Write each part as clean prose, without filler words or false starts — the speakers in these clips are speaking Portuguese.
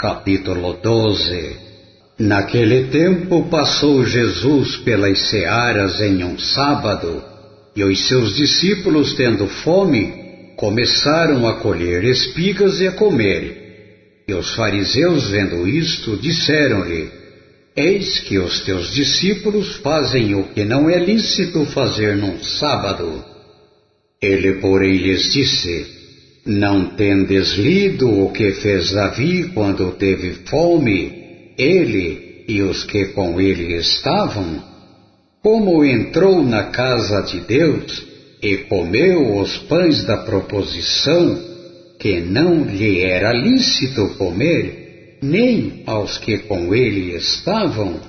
Capítulo 12. Naquele tempo passou Jesus pelas searas em um sábado, e os seus discípulos, tendo fome, começaram a colher espigas e a comer. E os fariseus, vendo isto, disseram-lhe: Eis que os teus discípulos fazem o que não é lícito fazer num sábado. Ele, porém, lhes disse: Não tendes lido o que fez Davi quando teve fome, ele e os que com ele estavam? Como entrou na casa de Deus e comeu os pães da proposição, que não lhe era lícito comer, nem aos que com ele estavam,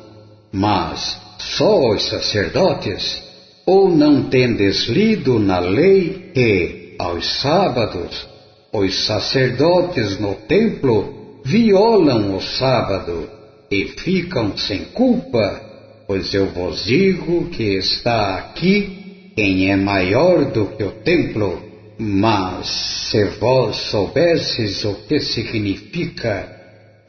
mas só aos sacerdotes? Ou não tendes lido na lei que, aos sábados, os sacerdotes no templo violam o sábado e ficam sem culpa? Pois eu vos digo que está aqui quem é maior do que o templo. Mas se vós soubesseis o que significa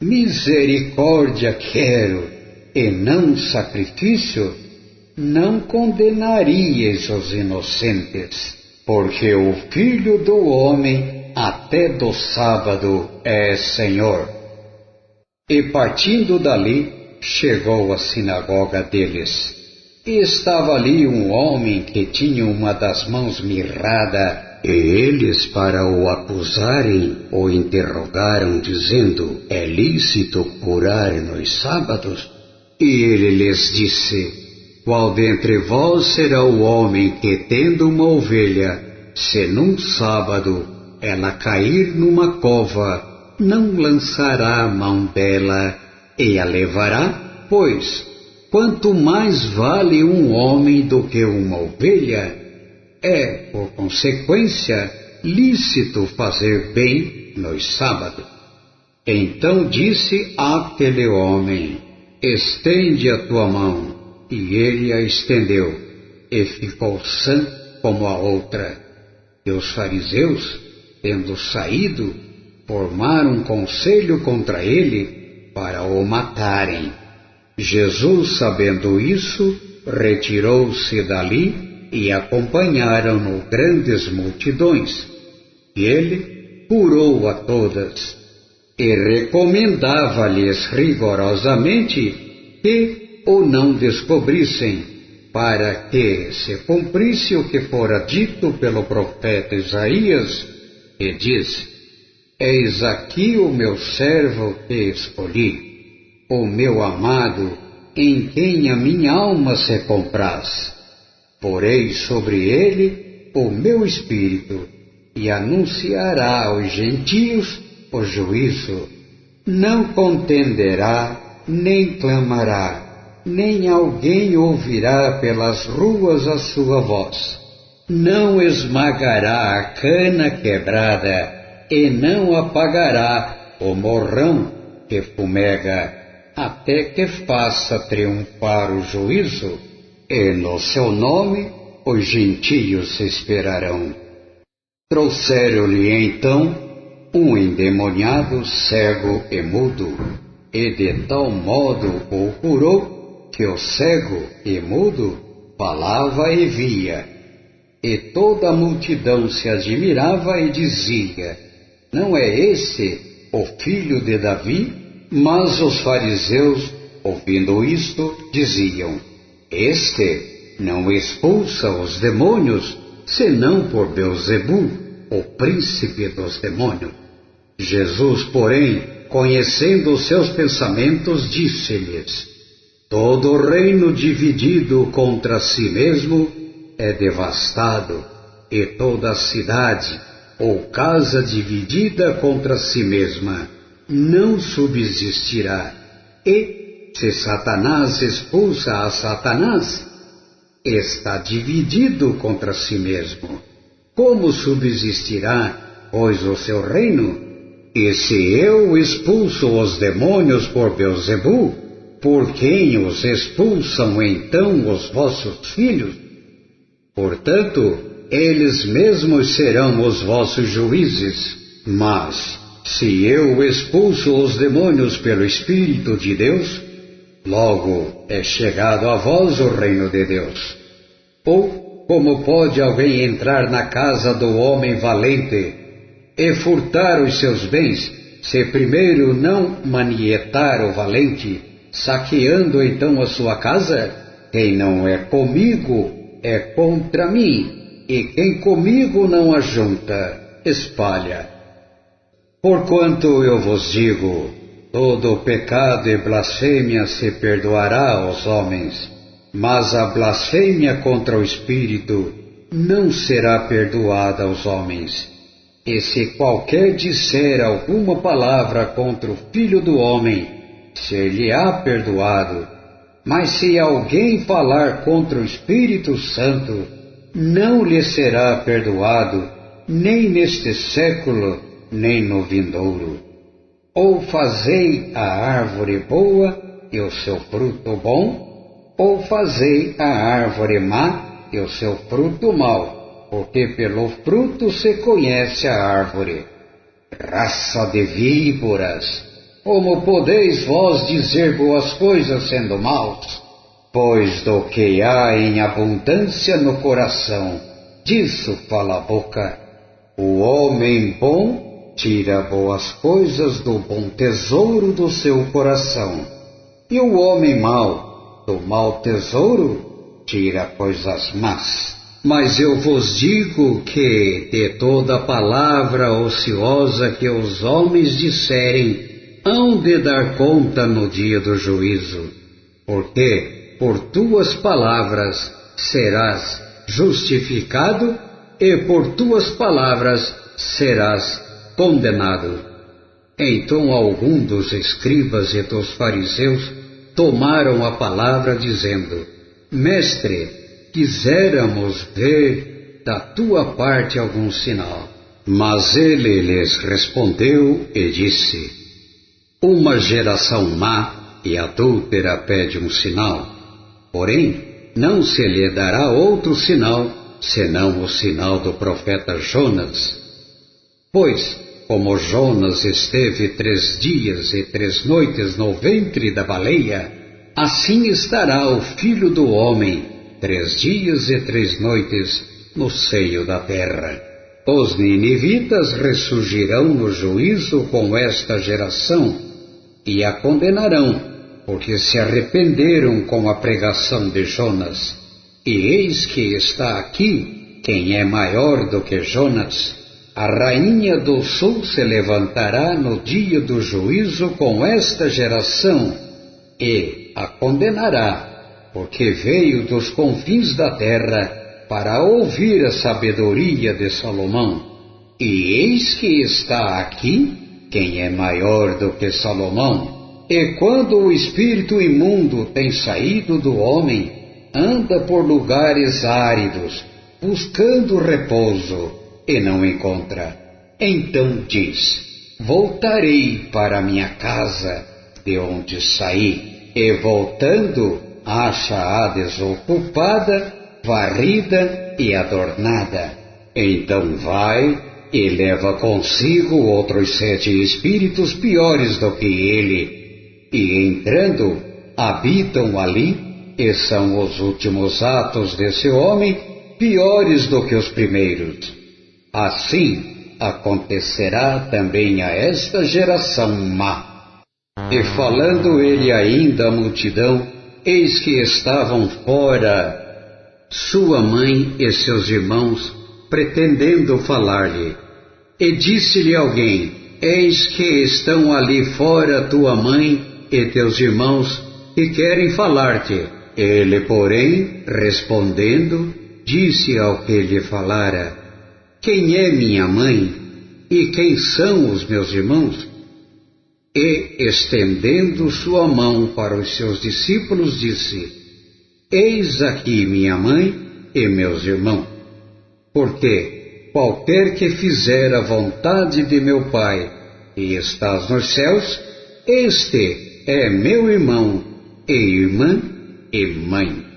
misericórdia quero e não sacrifício, não condenaríeis os inocentes, porque o Filho do Homem até do sábado é Senhor. E partindo dali, chegou à sinagoga deles. E estava ali um homem que tinha uma das mãos mirrada, e eles, para o acusarem, o interrogaram, dizendo: É lícito curar nos sábados? E ele lhes disse: Qual dentre vós será o homem que, tendo uma ovelha, se num sábado ela cair numa cova, não lançará a mão dela e a levará? Pois, quanto mais vale um homem do que uma ovelha? É, por consequência, lícito fazer bem nos sábados. Então disse àquele homem: Estende a tua mão. E ele a estendeu, e ficou sã como a outra. E os fariseus, tendo saído, formaram conselho contra ele para o matarem. Jesus, sabendo isso, retirou-se dali e acompanharam-no grandes multidões. E ele curou a todas e recomendava-lhes rigorosamente que o não descobrissem, para que se cumprisse o que fora dito pelo profeta Isaías, que diz: Eis aqui o meu servo que escolhi, o meu amado, em quem a minha alma se compraz. Porei sobre ele o meu espírito, e anunciará aos gentios o juízo. Não contenderá, nem clamará, nem alguém ouvirá pelas ruas a sua voz. Não esmagará a cana quebrada, e não apagará o morrão que fumega, até que faça triunfar o juízo, e no seu nome os gentios se esperarão. Trouxeram-lhe então um endemoniado cego e mudo, e de tal modo o curou, que o cego e mudo falava e via. E toda a multidão se admirava e dizia: Não é esse o filho de Davi? Mas os fariseus, ouvindo isto, diziam: Este não expulsa os demônios, senão por Beelzebu, o príncipe dos demônios. Jesus, porém, conhecendo os seus pensamentos, disse-lhes: Todo reino dividido contra si mesmo é devastado, e toda cidade ou casa dividida contra si mesma não subsistirá. E, se Satanás expulsa a Satanás, está dividido contra si mesmo. Como subsistirá, pois, o seu reino? E se eu expulso os demônios por Beelzebu, por quem os expulsam então os vossos filhos? Portanto, eles mesmos serão os vossos juízes. Mas, Se eu expulso os demônios pelo Espírito de Deus, logo é chegado a vós o reino de Deus. Ou como pode alguém entrar na casa do homem valente e furtar os seus bens, se primeiro não manietar o valente, saqueando então a sua casa? Quem não é comigo é contra mim, e quem comigo não ajunta, espalha. Porquanto eu vos digo, todo pecado e blasfêmia se perdoará aos homens, mas a blasfêmia contra o Espírito não será perdoada aos homens. E se qualquer disser alguma palavra contra o Filho do Homem, ser-lhe-á perdoado. Mas se alguém falar contra o Espírito Santo, não lhe será perdoado, nem neste século, nem no vindouro. Ou fazei a árvore boa e o seu fruto bom, ou fazei a árvore má e o seu fruto mau, porque pelo fruto se conhece a árvore. Raça de víboras! Como podeis vós dizer boas coisas sendo maus? Pois do que há em abundância no coração, disso fala a boca. O homem bom tira boas coisas do bom tesouro do seu coração, e o homem mau, do mau tesouro, tira coisas más. Mas eu vos digo que, de toda palavra ociosa que os homens disserem, hão de dar conta no dia do juízo, porque por tuas palavras serás justificado e por tuas palavras serás condenado. Então algum dos escribas e dos fariseus tomaram a palavra dizendo: Mestre, quiséramos ver da tua parte algum sinal. Mas ele lhes respondeu e disse: Uma geração má e adúltera pede um sinal, porém não se lhe dará outro sinal, senão o sinal do profeta Jonas. Pois, como Jonas esteve 3 dias e 3 noites no ventre da baleia, assim estará o Filho do Homem 3 dias e 3 noites no seio da terra. Os ninivitas ressurgirão no juízo com esta geração e a condenarão, porque se arrependeram com a pregação de Jonas. E eis que está aqui quem é maior do que Jonas. A rainha do sul se levantará no dia do juízo com esta geração e a condenará, porque veio dos confins da terra para ouvir a sabedoria de Salomão. E eis que está aqui quem é maior do que Salomão. E quando o espírito imundo tem saído do homem, anda por lugares áridos, buscando repouso, e não encontra. Então diz: Voltarei para minha casa, de onde saí. E voltando, acha-a desocupada, varrida e adornada. Então vai e leva consigo outros 7 espíritos piores do que ele, e entrando, habitam ali, e são os últimos atos desse homem piores do que os primeiros. Assim acontecerá também a esta geração má. E falando ele ainda à multidão, eis que estavam fora sua mãe e seus irmãos, pretendendo falar-lhe. E disse-lhe alguém: Eis que estão ali fora tua mãe e teus irmãos, e querem falar-te. Ele, porém, respondendo, disse ao que lhe falara: Quem é minha mãe e quem são os meus irmãos? E, estendendo sua mão para os seus discípulos, disse: Eis aqui minha mãe e meus irmãos. Porque qualquer que fizer a vontade de meu Pai, que estás nos céus, este é meu irmão e irmã e mãe.